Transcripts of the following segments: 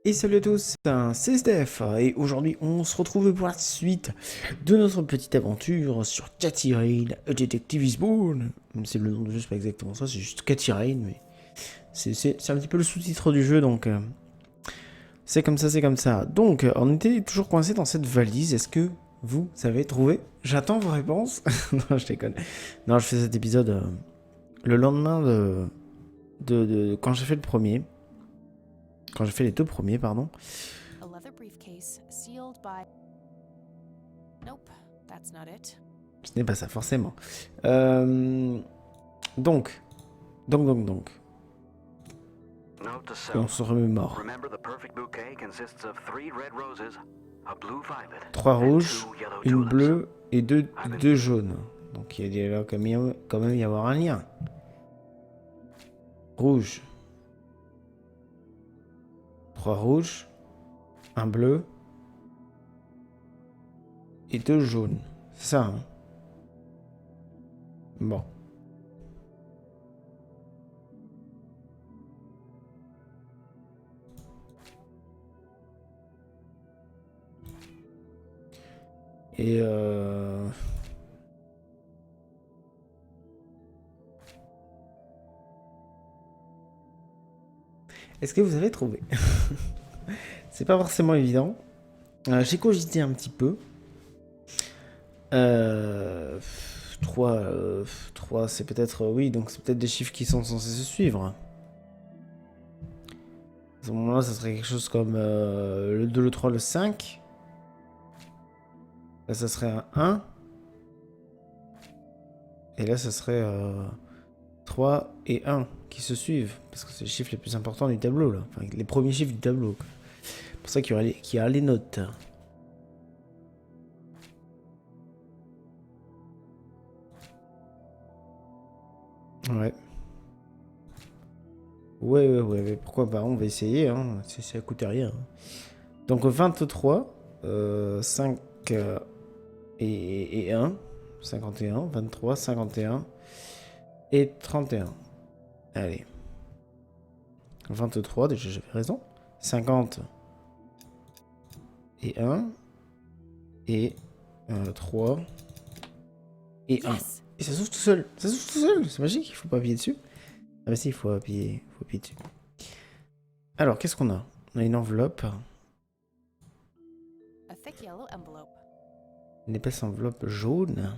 Et salut à tous, c'est Steph et aujourd'hui on se retrouve pour la suite de notre petite aventure sur Cathy Rain, A Detective is Born. C'est le nom du jeu, c'est pas exactement ça, c'est juste Cathy Rain, mais c'est un petit peu le sous-titre du jeu, donc c'est comme ça, c'est comme ça. Donc on était toujours coincé dans cette valise, est-ce que vous avez trouvé? J'attends vos réponses. Non, je déconne. Non, je fais cet épisode le lendemain de quand j'ai fait le premier. Quand j'ai fait les deux premiers, pardon. Ce n'est pas ça, forcément. Donc. On se remémore. 3 rouges, une bleue et deux jaunes. Donc il va quand même y avoir un lien. Rouge. 3 rouges, un bleu et 2 jaunes. C'est ça, hein? Bon. Et est-ce que vous avez trouvé? C'est pas forcément évident. J'ai cogité un petit peu. 3, c'est peut-être... oui, donc c'est peut-être des chiffres qui sont censés se suivre. À ce moment-là, ça serait quelque chose comme le 2, le 3, le 5. Là, ça serait un 1. Et là, ça serait 3 et 1 qui se suivent. Parce que c'est les chiffres les plus importants du tableau, là. Enfin, les premiers chiffres du tableau, quoi. C'est pour ça qu'il y a les notes. Ouais. Ouais, pourquoi pas, on va essayer, hein. Ça coûte rien. Donc 23, 5 et 1, 51, 23, 51 et 31. Allez. 23, déjà j'avais raison. 50 et 1 et 3 et 1. Et ça s'ouvre tout seul. Ça s'ouvre tout seul. C'est magique, il faut pas appuyer dessus. Ah bah si, il faut appuyer dessus. Alors, qu'est-ce qu'on a? On a une enveloppe. Une épaisse enveloppe jaune.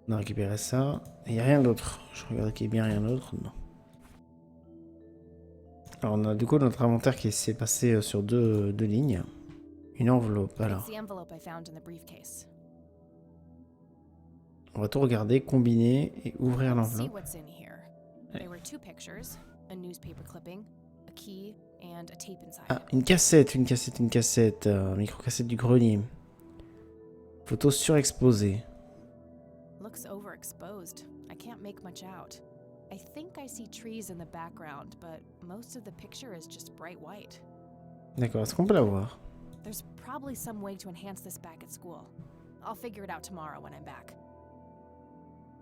On a récupéré ça. Il n'y a rien d'autre. Je regarde qu'il n'y ait bien rien d'autre. Non. Alors, on a du coup notre inventaire qui s'est passé sur deux lignes. Une enveloppe, alors. On va tout regarder, combiner et ouvrir l'enveloppe. Ah, une cassette. Micro-cassette du grenier. Photo surexposée. Looks overexposed. I can't make much out. I think I see trees in the background, but most of the picture is just bright white. D'accord, est-ce qu'on peut la voir? There's probably some way to enhance this back at school. I'll figure it out tomorrow when I'm back.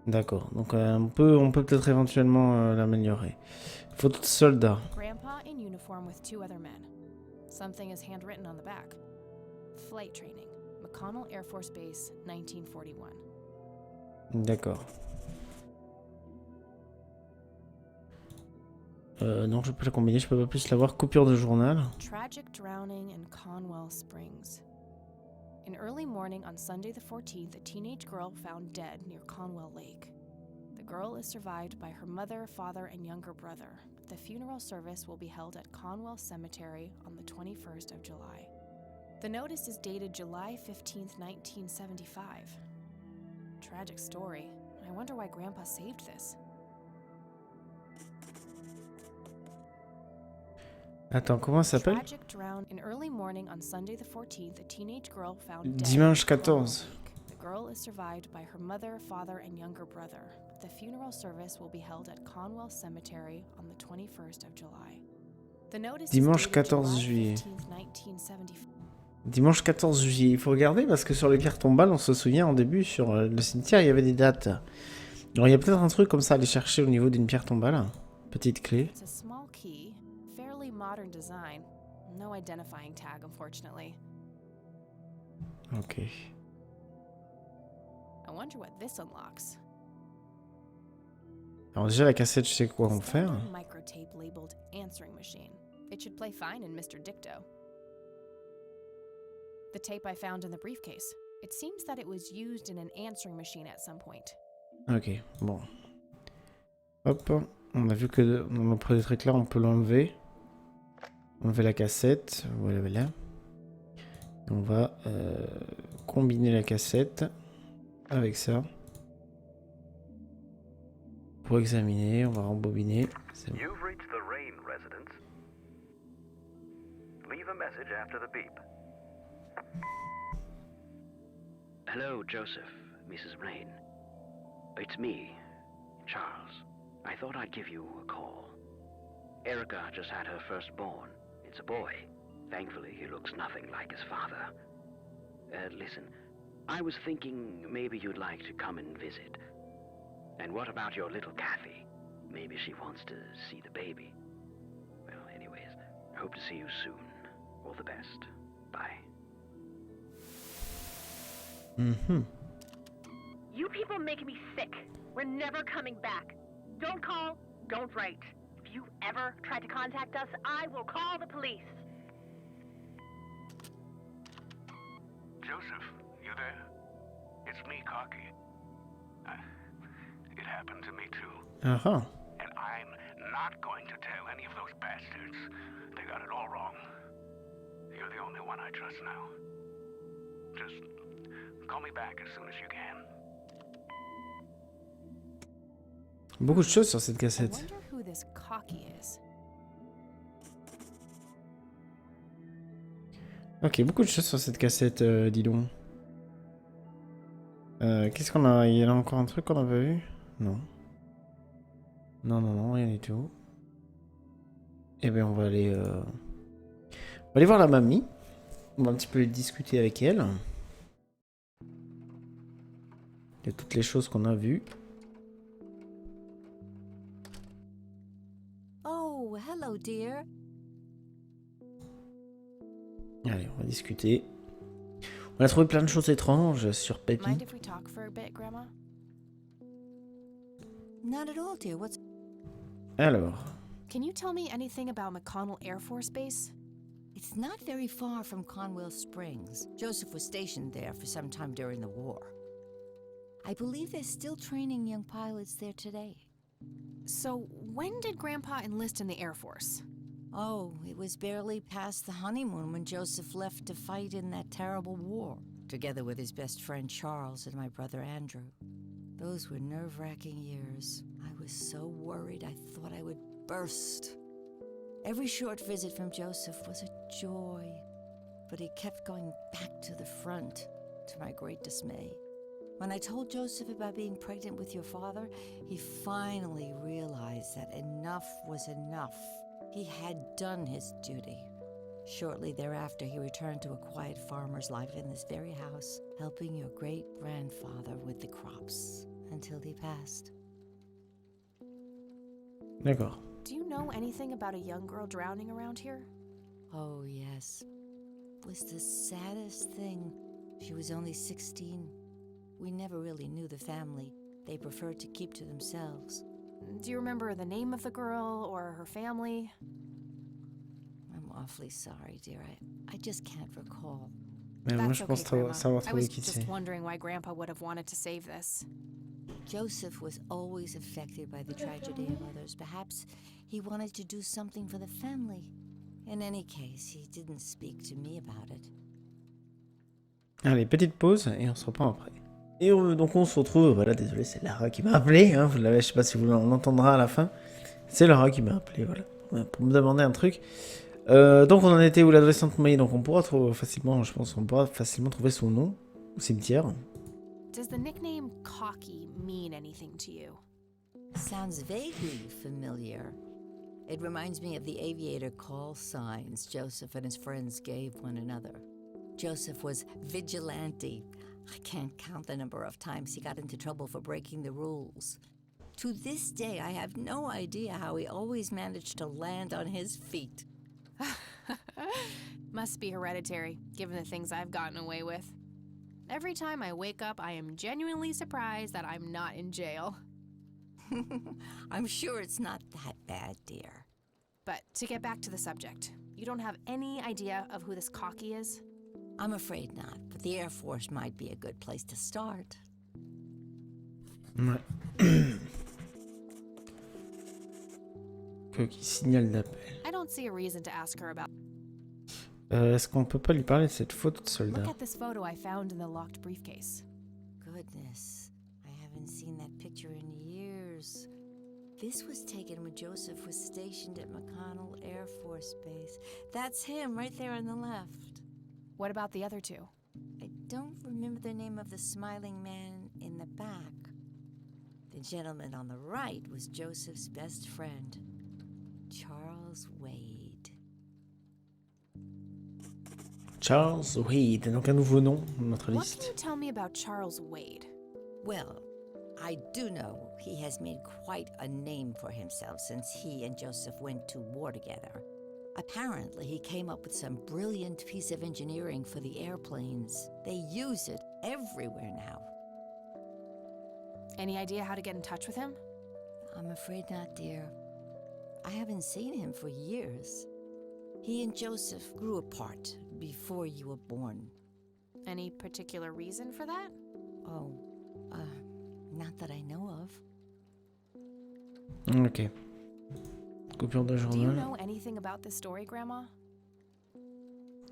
D'accord, donc on peut peut-être éventuellement l'améliorer. Photo de soldat. Grandpa in uniform with 2 other men. Something is handwritten on the back. Flight training. McConnell Air Force Base, 1941. D'accord. Non, je peux la combiner, je peux pas plus la voir. Coupure de journal. Tragic drowning in Conwell Springs. In early morning on Sunday the 14th, a teenage girl found dead near Conwell Lake. The girl is survived by her mother, father, and younger brother. The funeral service will be held at Conwell Cemetery on the 21st of July. The notice is dated July 15th, 1975. Tragic story. I wonder why Grandpa saved this. Attends, comment ça s'appelle? Tragic drown in early morning on Sunday the 14th, a teenage girl found dead. Dimanche 14. The girl is survived by her mother, father, and younger brother. The funeral service will be held at Conwell Cemetery on the 21st of July. The notice Dimanche is dated 14 July juillet. 15th, 1975. Dimanche 14 juillet. Il faut regarder parce que sur les pierres tombales, on se souvient en début, sur le cimetière, il y avait des dates. Alors il y a peut-être un truc comme ça à aller chercher au niveau d'une pierre tombale. Petite clé. It's a small key, fairly modern design. No identifying tag, unfortunately. Ok. I wonder what this unlocks. Alors déjà la cassette, je sais quoi en faire. Standard microtape labeled answering machine. It should play fine in Mr. Dicto. The tape I found in the briefcase. It seems that it was used in an answering machine at some point. Ok, bon. Hop, on a vu que dans le premier truc là, on peut l'enlever. Enlever la cassette, voilà, voilà. On va combiner la cassette avec ça. Pour examiner, on va rembobiner. C'est bon. You've reached the Rain residence. Leave a message after the beep. Hello, Joseph, Mrs. Rain. It's me, Charles. I thought I'd give you a call. Erica just had her firstborn. It's a boy. Thankfully, he looks nothing like his father. Listen, I was thinking maybe you'd like to come and visit. And what about your little Kathy? Maybe she wants to see the baby. Well, anyways, hope to see you soon. All the best. Bye. Mhm. You people make me sick. We're never coming back. Don't call, don't write. If you ever try to contact us, I will call the police. Joseph, you there? It's me, Cocky. It happened to me too. Ah, And I'm not going to tell any of those bastards. They got it all wrong. You're the only one I trust now. Just call me back as soon as you can. beaucoup de choses sur cette I cassette. wonder who this cocky is. Ok, beaucoup de choses sur cette cassette, dis donc. Qu'est-ce qu'on a? Il y a encore un truc qu'on n'a pas vu? Non. Non, non, non, rien du tout. Eh bien, on va aller voir la mamie. On va un petit peu discuter avec elle. De toutes les choses qu'on a vues. Oh, hello, dear. Allez, on va discuter. On a trouvé plein de choses étranges sur Peppy. Mind if we talk for a bit, Grandma? Not at all, dear. What's... Alors, Can you tell me anything about McConnell Air Force Base? It's not very far from Conwell Springs. Joseph was stationed there for some time during the war. I believe they're still training young pilots there today. So, when did Grandpa enlist in the Air Force? Oh, it was barely past the honeymoon when Joseph left to fight in that terrible war, together with his best friend Charles and my brother Andrew. Those were nerve-wracking years. I was so worried I thought I would burst. Every short visit from Joseph was a joy, but he kept going back to the front, to my great dismay. When I told Joseph about being pregnant with your father, he finally realized that enough was enough. He had done his duty. Shortly thereafter, he returned to a quiet farmer's life in this very house, helping your great-grandfather with the crops until he passed. d'accord. Do you know anything about a young girl drowning around here? Oh, yes. It was the saddest thing. She was only 16. We never really knew the family. They preferred to keep to themselves. Do you remember the name of the girl or her family? I'm awfully sorry, dear. I just can't recall. Mais moi, That's je okay, pense Grandma. savoir I trouver was qui just c'est. wondering why Grandpa would have wanted to save this. Joseph was always affected by the tragedy of others. Perhaps he wanted to do something for the family. In any case, he didn't speak to me about it. Allez, petite pause et on se reprend après. Et donc on se retrouve, voilà, désolé, c'est Lara qui m'a appelé, hein, vous l'avez, je sais pas si vous l'entendrez à la fin. C'est Lara qui m'a appelé, voilà, pour me demander un truc. Donc on en était où l'adolescente May, donc on pourra trouver facilement, je pense, on pourra facilement trouver son nom au cimetière. Does the nickname Cocky mean anything to you? Sounds vaguely familiar. It reminds me of the aviator call signs Joseph and his friends gave one another. Joseph was vigilante. I can't count the number of times he got into trouble for breaking the rules. To this day, I have no idea how he always managed to land on his feet. Must be hereditary, given the things I've gotten away with. Every time I wake up, I am genuinely surprised that I'm not in jail. I'm sure it's not that bad, dear. But to get back to the subject, you don't have any idea of who this cocky is? I'm afraid not, but the Air Force might be a good place to start. Ouais. Coquille signal d'appel. I don't see a reason to ask her about. Est-ce qu'on peut pas lui parler de cette photo de soldat? Look at this photo I found in the locked briefcase. Goodness, I haven't seen that picture in years. This was taken when Joseph was stationed at McConnell Air Force Base. That's him right there on the left. What about the other two? I don't remember the name of the smiling man in the back. The gentleman on the right was Joseph's best friend, Charles Wade. Charles Wade, donc un nouveau nom dans notre What can you liste. tell me about Charles Wade? Well, I do know he has made quite a name for himself since he and Joseph went to war together. Apparently, he came up with some brilliant piece of engineering for the airplanes. They use it everywhere now. Any idea how to get in touch with him? I'm afraid not, dear. I haven't seen him for years. He and Joseph grew apart before you were born. Any particular reason for that? Oh, not that I know of. Ok. Coupure de Do you journal. know anything about this story, Grandma?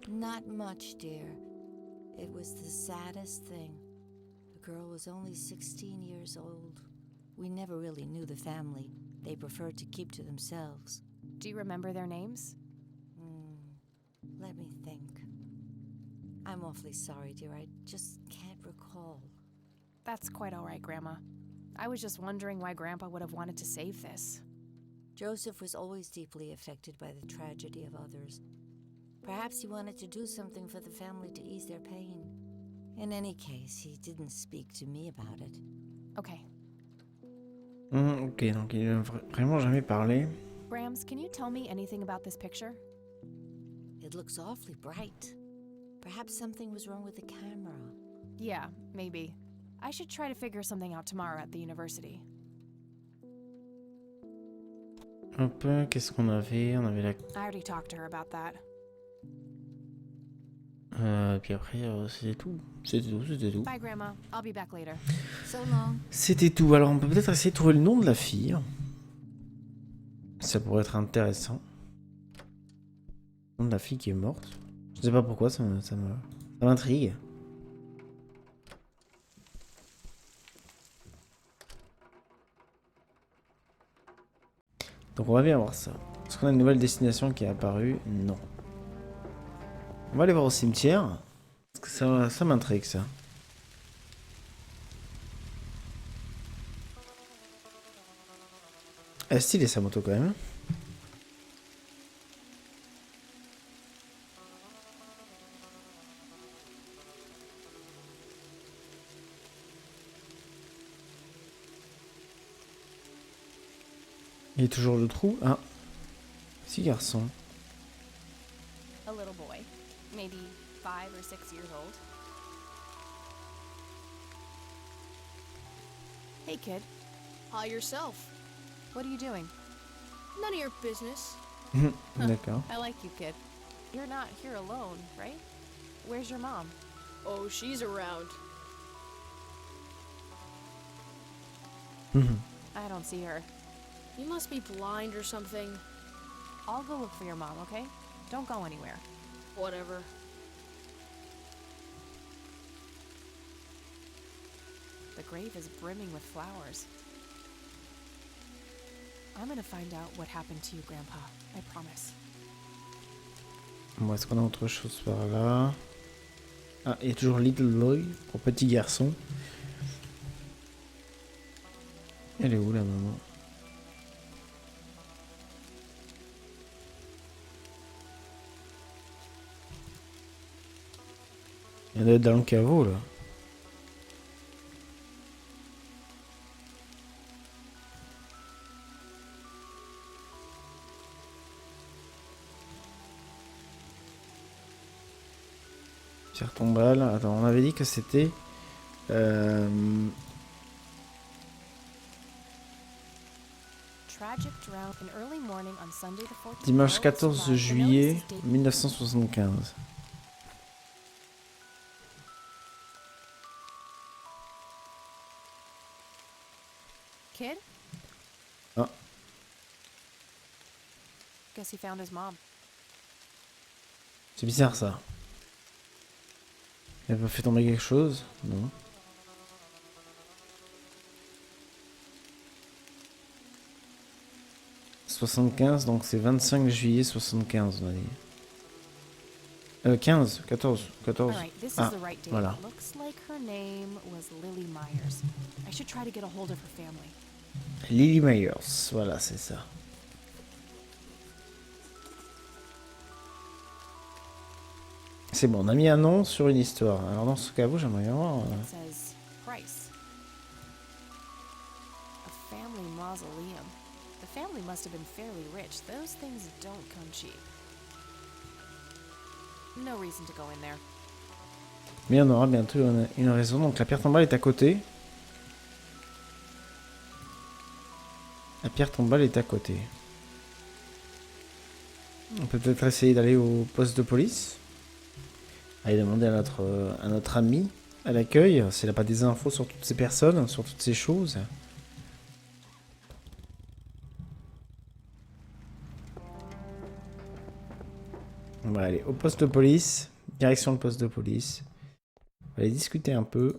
Not much, dear. It was the saddest thing. The girl was only 16 years old. We never really knew the family. They preferred to keep to themselves. Do you remember their names? Let me think. I'm awfully sorry, dear. I just can't recall. That's quite all right, Grandma. I was just wondering why Grandpa would have wanted to save this. Joseph was always deeply affected by the tragedy of others. Perhaps he wanted to do something for the family to ease their pain. In any case, he didn't speak to me about it. Okay. Ok, donc il n'a vraiment jamais parlé. Grams, can you tell me anything about this picture? It looks awfully bright. Perhaps something was wrong with the camera. Yeah, maybe. I should try to figure something out tomorrow at the university. Hop, qu'est-ce qu'on avait? On avait la... I already talked to her about that. Puis après, c'était tout. C'était tout. Bye, Grandma. I'll be back later. So long. C'était tout. Alors, on peut peut-être essayer de trouver le nom de la fille. Ça pourrait être intéressant. Le nom de la fille qui est morte. Je sais pas pourquoi, ça m'intrigue. Donc on va bien voir ça. Est-ce qu'on a une nouvelle destination qui est apparue? Non. On va aller voir au cimetière. Parce que ça m'intrigue, ça. Elle est stylée sa moto quand même. Il y a toujours le trou. Ah. 6 garçons. A little boy, maybe 5 or 6 years old. Hey, kid. Hi yourself. What are you doing? None of your business. D'accord. I like you, kid. You're not here alone, right? Where's your mom? Oh, she's around. I don't see her. You must be blind or something. I'll go look for your mom, okay? Don't go anywhere. Whatever. The grave is brimming with flowers. I'm gonna find out what happened to you, Grandpa. I promise. Bon, est-ce qu'on a autre chose par là? Ah, il y a toujours Little Boy pour petit garçon. Elle est où la maman? Elle doit être dans le caveau là. Tire ton balle. Attends, on avait dit que c'était... Dimanche 14 juillet 1975. Kid? Ah. Guess he found his mom. C'est bizarre ça. Elle a pas fait tomber quelque chose? Non. « 75, donc c'est 25 juillet 75, on a dit. 15, 14. Alright, this is Ah, the right date. voilà. Looks like her name was Lily Myers. I should try to get a hold of her family. Lily Myers, voilà, c'est ça. C'est bon, on a mis un nom sur une histoire. Alors dans ce cas, j'aimerais bien voir... It says Price. A family mausoleum. The family must have been fairly rich. Those things don't come cheap. No reason to go in there. Mais on aura bientôt une raison. Donc la pierre tombale est à côté. La pierre tombale est à côté. On peut peut-être essayer d'aller au poste de police. Aller demander à notre ami à l'accueil s'il n'a pas des infos sur toutes ces personnes, sur toutes ces choses. On va aller au poste de police. Direction le poste de police. On va aller discuter un peu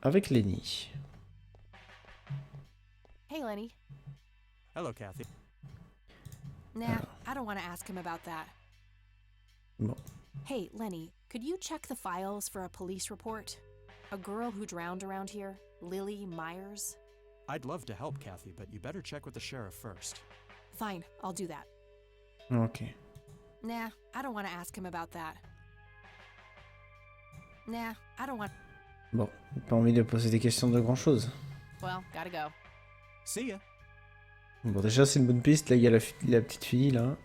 avec Lenny. Hey, Lenny. Hello, Kathy. Nah, I don't want to ask him about that. Bon. Hey, Lenny, could you check the files for a police report? A girl who drowned around here, Lily Myers? I'd love to help, Kathy, but you better check with the sheriff first. Fine, I'll do that. Ok. Nah, I don't want to ask him about that. Nah, I don't want... Bon, pas envie de poser des questions de grand chose. Well, gotta go. See ya. Bon, déjà, c'est une bonne piste. Là, il y a la petite fille, là.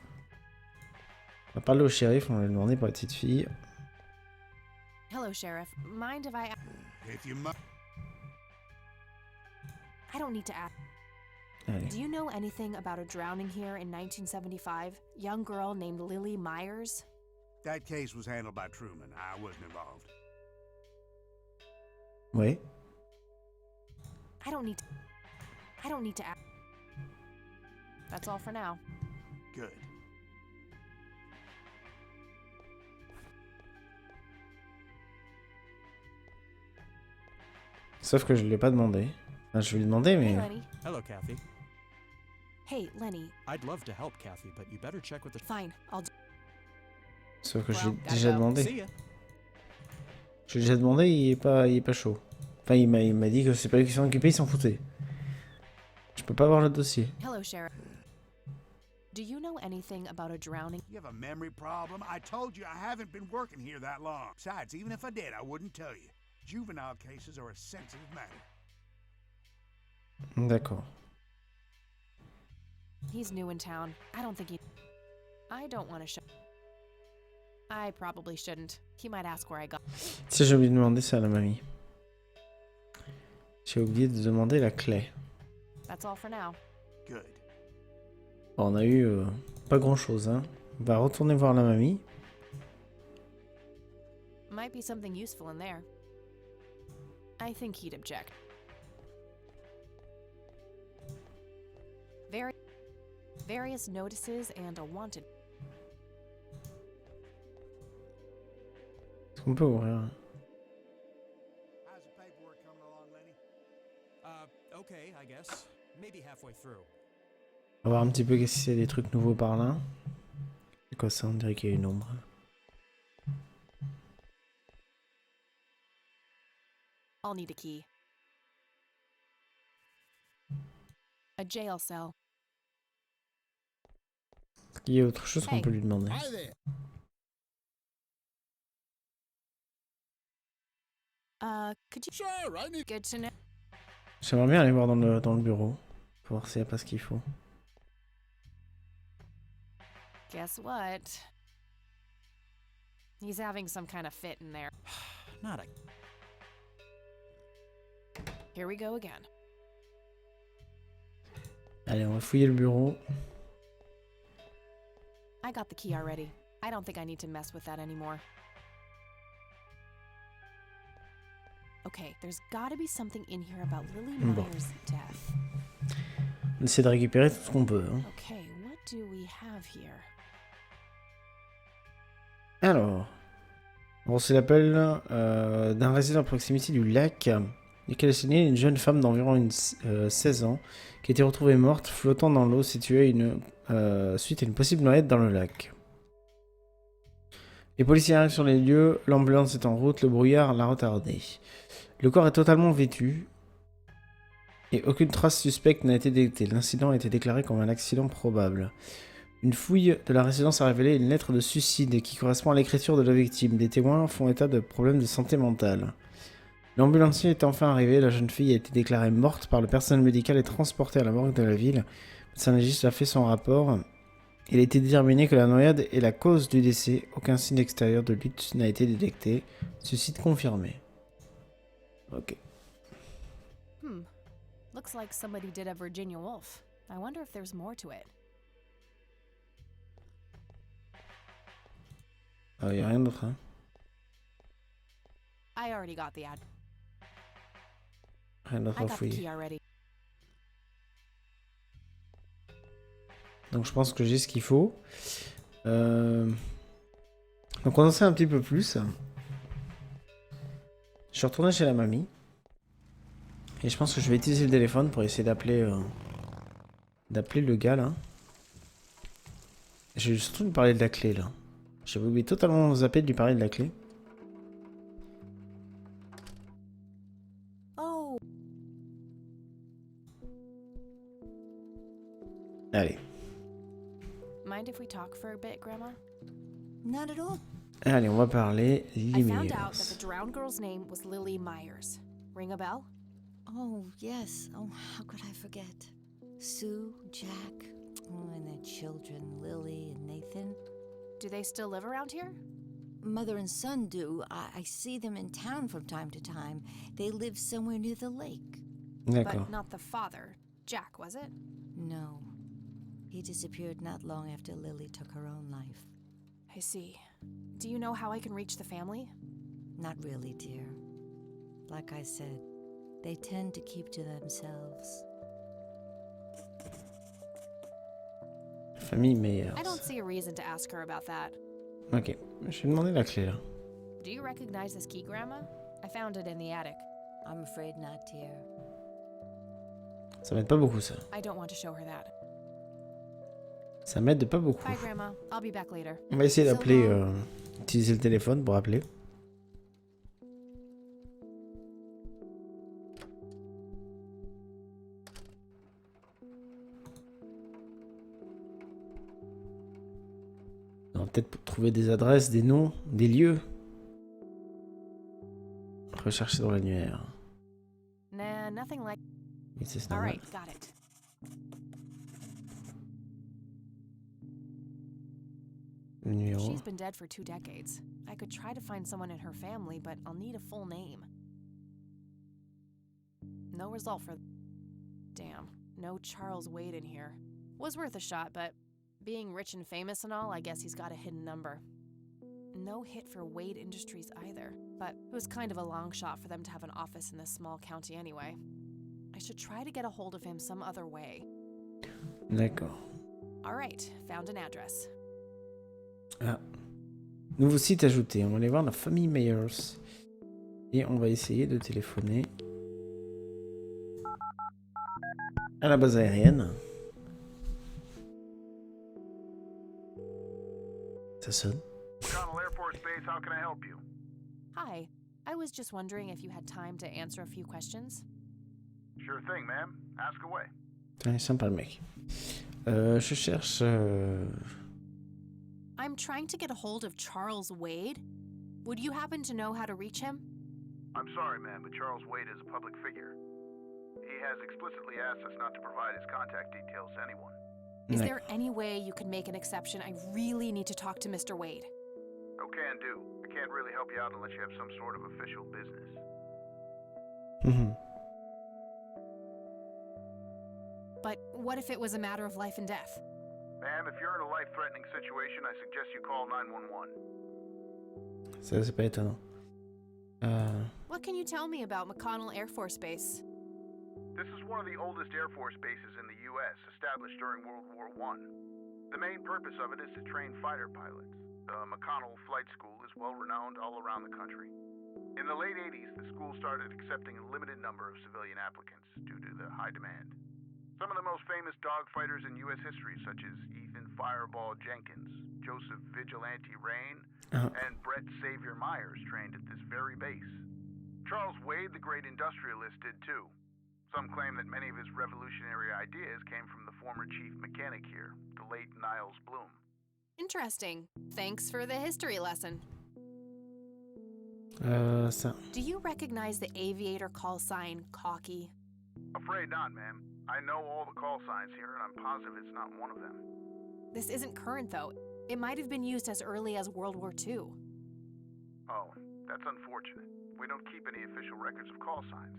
On va parler au shérif, on va lui demander pour la petite fille. Hello, Sheriff. Mind if I... If you I don't need to ask. Allez. Do you know anything about a drowning here in 1975? Young girl named Lily Myers? That case was handled by Truman. I wasn't involved. Oui. I don't need to ask. That's all for now. Good. Sauf que je ne l'ai pas demandé. Enfin, je vais lui demander, mais... Hey, Lenny. Hello, Kathy. Hey, Lenny. I'd love to help, Kathy, but you better check with the... Fine, I'll do... Sauf que Well, j'ai gotta déjà go. demandé. See ya. J'ai déjà demandé, il est pas chaud. Enfin, il m'a dit que c'est pas lui qui s'en occupait, il s'en foutait. Je peux pas voir le dossier. Hello, Sheriff. Do you know anything about a drowning? You have a memory problem? I told you I haven't been working here that long. Besides, even if I did, I wouldn't tell you. Juvenile cases are a sensitive matter. D'accord. He's new in town. I don't think he... I don't want to show... I probably shouldn't. He might ask where I got... Si j'ai oublié de demander ça à la mamie. J'ai oublié de demander la clé. That's all for now. Good. Bon, on a eu pas grand chose, hein. On va retourner voir la mamie. Might be something useful in there. I think he'd object. Various notices and a wanted... Est-ce qu'on peut ouvrir? How's the paperwork coming along, Lenny? Okay, I guess. Maybe halfway through. On va voir un petit peu qu'est-ce qu'il y a des trucs nouveaux par là. C'est quoi ça? On dirait qu'il y a une ombre. I'll need a key. A jail cell. Est-ce qu'il y a autre chose qu'on peut lui demander? Could you... Sure, I need... Good to know. J'aimerais bien aller voir dans le bureau. Pour voir s'il n'y a pas ce qu'il faut. Guess what? He's having some kind of fit in there. Not a... Here we go again. Allez, on va fouiller le bureau. I got the key already. I don't think I need to mess with that anymore. Okay, there's gotta be something in here about Lily Bon. Myers' death. On essaie de récupérer tout ce qu'on peut. Hein. Okay, what do we have here? Alors, on reçoit l'appel d'un résident à proximité du lac, duquel est signalé une jeune femme d'environ 16 ans qui a été retrouvée morte flottant dans l'eau située suite à une possible noyade dans le lac. Les policiers arrivent sur les lieux, l'ambulance est en route, le brouillard l'a retardé. Le corps est totalement vêtu et aucune trace suspecte n'a été détectée. L'incident a été déclaré comme un accident probable. Une fouille de la résidence a révélé une lettre de suicide qui correspond à l'écriture de la victime. Des témoins font état de problèmes de santé mentale. L'ambulancier est enfin arrivé, la jeune fille a été déclarée morte par le personnel médical et transportée à la morgue de la ville. Le médecin légiste a fait son rapport. Il a été déterminé que la noyade est la cause du décès. Aucun signe extérieur de lutte n'a été détecté. Suicide confirmé. Ok. Looks like somebody did a Virginia Woolf. I wonder if there's more to it. Il n'y a rien d'autre. Hein. I already got the ad. Rien d'autre I à got the fouiller. key already. Donc je pense que j'ai ce qu'il faut. Donc on en sait un petit peu plus. Je suis retourné chez la mamie. Et je pense que je vais utiliser le téléphone pour essayer d'appeler le gars là. J'ai surtout lui parler de la clé là. J'avais oublié totalement zappé de lui parler de la clé. Oh, Allez. mind if we talk for a bit, Grandma? Not at all. Allez, on va parler I Lily found out Myers. that the drowned girl's name was Lily Myers. Ring a bell? Oh, yes. Oh, how could I forget? Sue, Jack, and their children, Lily and Nathan. Do they still live around here? Mother and son do. I see them in town from time to time. They live somewhere near the lake. D'accord. But not the father. Jack, was it? No. He disappeared not long after Lily took her own life. I see. Do you know how I can reach the family? Not really, dear. Like I said, they tend to keep to themselves. Famille Myers. I don't see a reason to ask her about that. Ok, je vais demander la clé là. Do you recognize this key, Grandma? I found it in the attic. I'm afraid not, dear. Ça m'aide pas beaucoup ça. I don't want to show her that. Ça m'aide pas beaucoup. Bye, Grandma. I'll be back later. On va essayer d'appeler, utiliser le téléphone pour appeler. On va peut-être trouver des adresses, des noms, des lieux. Rechercher dans l'annuaire. Nah, nothing like... Oui, c'est All normal. right, got it. Le numéro. She's been dead for 2 decades. I could try to find someone in her family, but I'll need a full name. No result for... Damn, no Charles Wade in here. Was worth a shot, but being rich and famous and all, I guess he's got a hidden number. No hit for Wade Industries either, but it was kind of a long shot for them to have an office in this small county anyway. I should try to get a hold of him some other way. D'accord. All right, found an address. Ah. Nouveau site ajouté. On va aller voir la famille Myers. Et on va essayer de téléphoner à la base aérienne. Ça sonne. Connell Air Force Base, how can I help you? Hi, I was just wondering if you had time to answer a few questions. Sure thing, ma'am. Ask away. Putain, il est sympa le mec. Je cherche... I'm trying to get a hold of Charles Wade. Would you happen to know how to reach him? I'm sorry, ma'am, but Charles Wade is a public figure. He has explicitly asked us not to provide his contact details to anyone. Is there any way you could make an exception? I really need to talk to Mr. Wade. No can do. I can't really help you out unless you have some sort of official business. Mhm. But what if it was a matter of life and death? Ma'am, if you're in a life-threatening situation, I suggest you call 911. Ça, c'est pas étonnant. What can you tell me about McConnell Air Force Base? This is one of the oldest Air Force bases in the U.S., established during World War I. The main purpose of it is to train fighter pilots. The McConnell Flight School is well-renowned all around the country. In the late 80s, the school started accepting a limited number of civilian applicants due to the high demand. Some of the most famous dogfighters in U.S. history, such as Ethan Fireball Jenkins, Joseph Vigilante Rain, and Brett Savior Myers, trained at this very base. Charles Wade, the great industrialist, did too. Some claim that many of his revolutionary ideas came from the former chief mechanic here, the late Niles Bloom. Interesting. Thanks for the history lesson. Ça. Do you recognize the aviator call sign, cocky? Afraid not, ma'am. I know all the call signs here, and I'm positive it's not one of them. This isn't current, though. It might have been used as early as World War II. Oh, that's unfortunate. We don't keep any official records of call signs.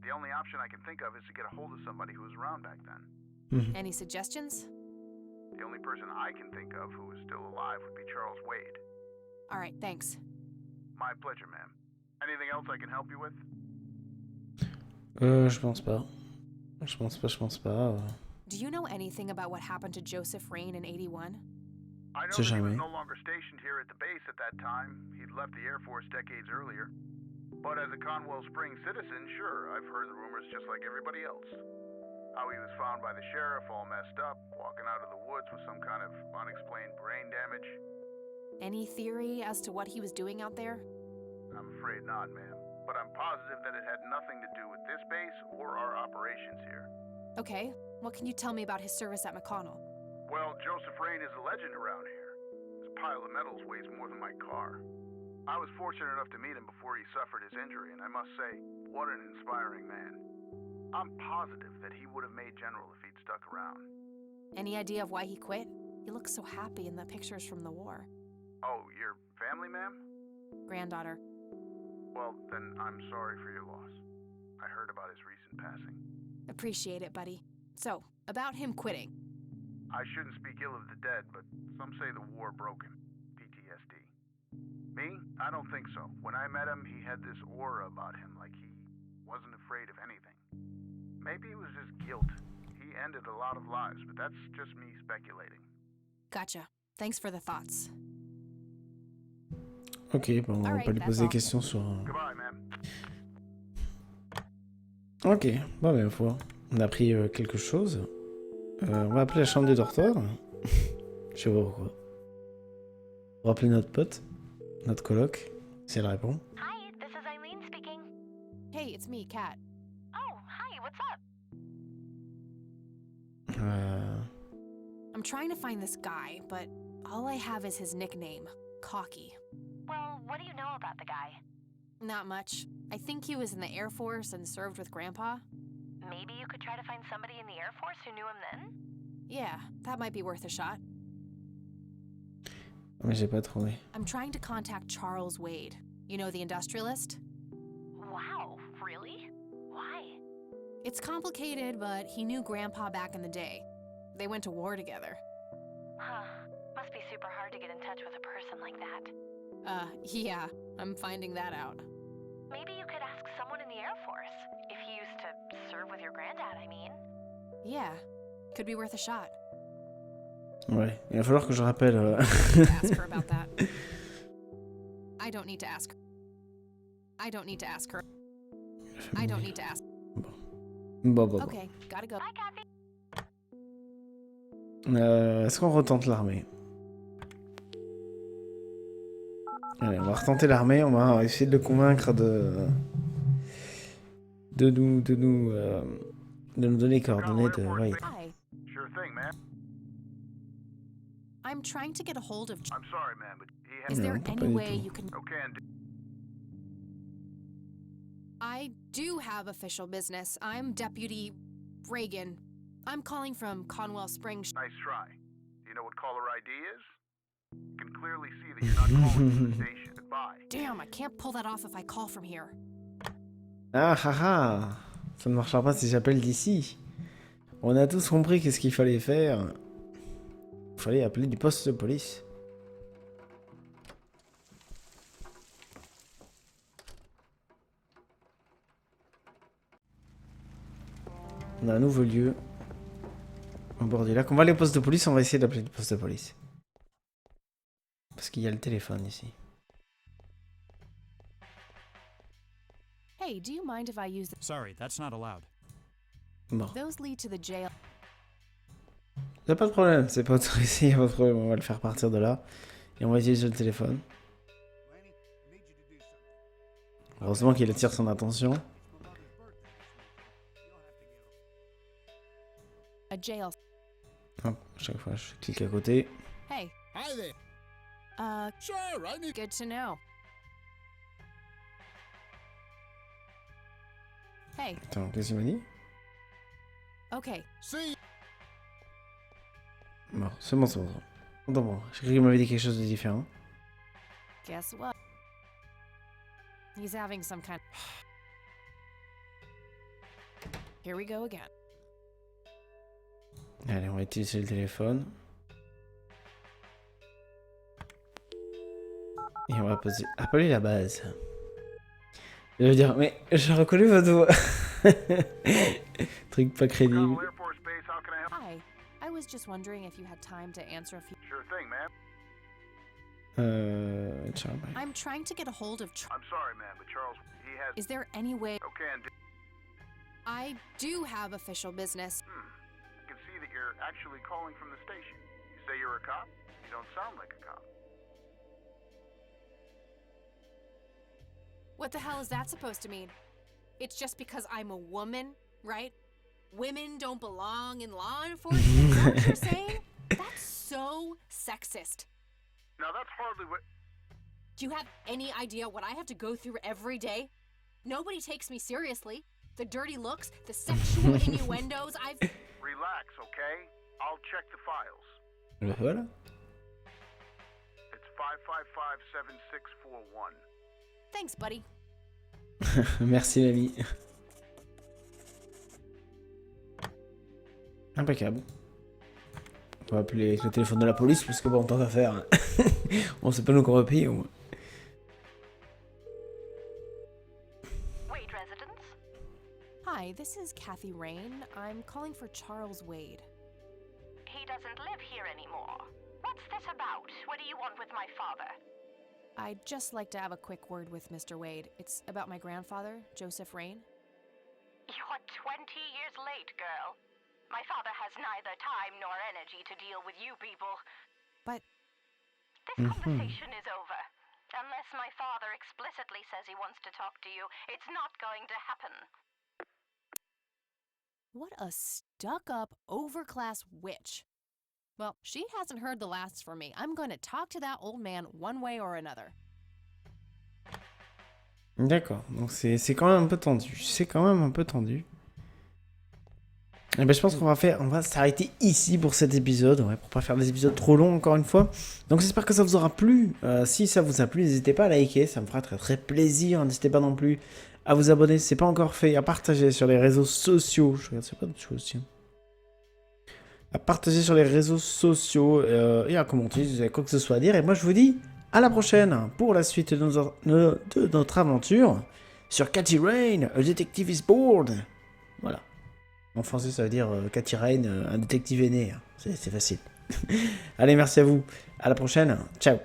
The only option I can think of is to get a hold of somebody who was around back then. Any suggestions? The only person I can think of who is still alive would be Charles Wade. All right, thanks. My pleasure, ma'am. Anything else I can help you with? Je pense pas. Je pense pas. Do you know anything about what happened to Joseph Rain in 81? I know C'est that he was jamais. no longer stationed here at the base at that time. He'd left the Air Force decades earlier. But as a Conwell Springs citizen, sure, I've heard the rumors just like everybody else. How he was found by the sheriff all messed up, walking out of the woods with some kind of unexplained brain damage. Any theory as to what he was doing out there? I'm afraid not, ma'am. But I'm positive that it had nothing to do with this base or our operations here. Okay, what can you tell me about his service at McConnell? Well, Joseph Rain is a legend around here. His pile of medals weighs more than my car. I was fortunate enough to meet him before he suffered his injury, and I must say, what an inspiring man. I'm positive that he would have made general if he'd stuck around. Any idea of why he quit? He looks so happy in the pictures from the war. Oh, your family, ma'am? Granddaughter. Well, then I'm sorry for your loss. I heard about his recent passing. Appreciate it, buddy. So, about him quitting. I shouldn't speak ill of the dead, but some say the war broke him. PTSD. Me? I don't think so. When I met him, he had this aura about him, like he wasn't afraid of anything. Maybe it was just guilt. He ended a lot of lives, but that's just me speculating. Gotcha. Thanks for the thoughts. Ok, bon, on va Alright, pas lui that's poser all. des questions sur... Goodbye, ma'am. Ok, bon ben fois, on a appris quelque chose. On va appeler la chambre des dortoirs. Je sais pas pourquoi. On va appeler notre pote, notre coloc, si elle répond. Hi, this is Eileen speaking. Hey, it's me, Kat. Oh, hi, what's up? I'm trying to find this guy, but all I have is his nickname, Cocky. Well, what do you know about the guy? Not much. I think he was in the Air Force and served with Grandpa. Maybe you could try to find somebody in the Air Force who knew him then? Yeah, that might be worth a shot. Mais j'ai pas trouvé. I'm trying to contact Charles Wade. You know, the industrialist? Wow, really? Why? It's complicated, but he knew Grandpa back in the day. They went to war together. Huh. Must be super hard to get in touch with a person like that. Yeah, I'm finding that out. Maybe you could ask someone in the Air Force. If he used to serve with your granddad, I mean. Yeah, could be worth a shot. Ouais, il va falloir que je rappelle... Ask her about that. I don't need to ask her. I don't need to ask her. I don't need to ask. Bon. Okay, gotta go. Bye, Kathy. Est-ce qu'on retente l'armée? Allez, on va retenter l'armée, on va essayer de le convaincre de nous donner les coordonnées de Wade. Hi, Sure thing, ma'am. I'm trying to get a hold of... I'm sorry, ma'am, but he Is has there No, pas any du way tout. you can... no can do. I do have official business. I'm Deputy Reagan. I'm calling from Conwell Springs. Nice try. Do you know what caller ID is? Can clearly see that you're not calling from the station. Goodbye. Damn, I can't pull that off if I call from here. Ah ah ah. Ça ne marchera pas si j'appelle d'ici. On a tous compris qu'est-ce qu'il fallait faire. Il fallait appeler du poste de police. On a un nouveau lieu. Au bord du lac. On va aller au poste de police, on va essayer d'appeler le poste de police. Parce qu'il y a le téléphone ici. Hey, do you mind if I use Sorry, that's not allowed. Bon. those lead to the jail? Y'a pas de problème, c'est pas autorisé, y'a pas de problème. On va le faire partir de là. Et on va utiliser le téléphone. Heureusement qu'il attire son attention. A jail. Hop, à chaque fois, je clique à côté. Hey. Hi there. Sure, I need. Good to know. Hey, Attends, qu'est-ce qu'il m'a dit? okay. See. Bon, c'est bon, c'est bon. Attends, bon, j'ai cru qu'il m'avait dit quelque chose de différent. Guess what? He's having some kind. Here we go again. Allez, on va utiliser le téléphone. Et on va appeler la base. Je veux dire, mais j'ai reconnu votre voix. Truc pas crédible. Colonel Air Force Base, how can I help? Hi. I was just wondering if you had time to answer a few. Sure thing, man. Ciao, bye. I'm trying to get a hold of. I'm sorry, man, but Charles, he has Is there any way? okay and I do have official business. I can see that you're actually calling from the station. You say you're a cop? You don't sound like a cop. What the hell is that supposed to mean? It's just because I'm a woman, right? Women don't belong in law enforcement? Is that what you're saying? That's so sexist. Now that's hardly what. Do you have any idea what I have to go through every day? Nobody takes me seriously. The dirty looks, the sexual innuendos, I've... Relax, okay? I'll check the files. Le voilà. It's 555-7641. Thanks, buddy. Merci, l'ami. Impeccable. On va appeler avec le téléphone de la police parce que bon, tant qu'à faire. On sait pas nous qu'on va payer au moins. Wade residence? Hi, this is Kathy Rain. I'm calling for Charles Wade. He doesn't live here anymore. What's this about? What do you want with my father? I'd just like to have a quick word with Mr. Wade. It's about my grandfather, Joseph Rain. You're 20 years late, girl. My father has neither time nor energy to deal with you people. But This conversation is over. Unless my father explicitly says he wants to talk to you, it's not going to happen. what a stuck-up, overclass witch. Well, she hasn't heard the last from me. I'm going to talk to that old man one way or another. D'accord, donc c'est quand même un peu tendu. C'est quand même un peu tendu. Et ben, je pense qu'on va s'arrêter ici pour cet épisode, ouais, pour pas faire des épisodes trop longs encore une fois. Donc j'espère que ça vous aura plu. Si ça vous a plu, n'hésitez pas à liker, ça me fera très très plaisir. N'hésitez pas non plus à vous abonner si c'est pas encore fait, à partager sur les réseaux sociaux. Je regarde, c'est pas d'autres choses aussi. À partager sur les réseaux sociaux et à commenter si vous avez quoi que ce soit à dire. Et moi je vous dis à la prochaine pour la suite de notre aventure sur Cathy Rain, a detective is bored. Voilà. En français, ça veut dire Cathy Rain, un détective est né. C'est facile. Allez, merci à vous. À la prochaine. Ciao.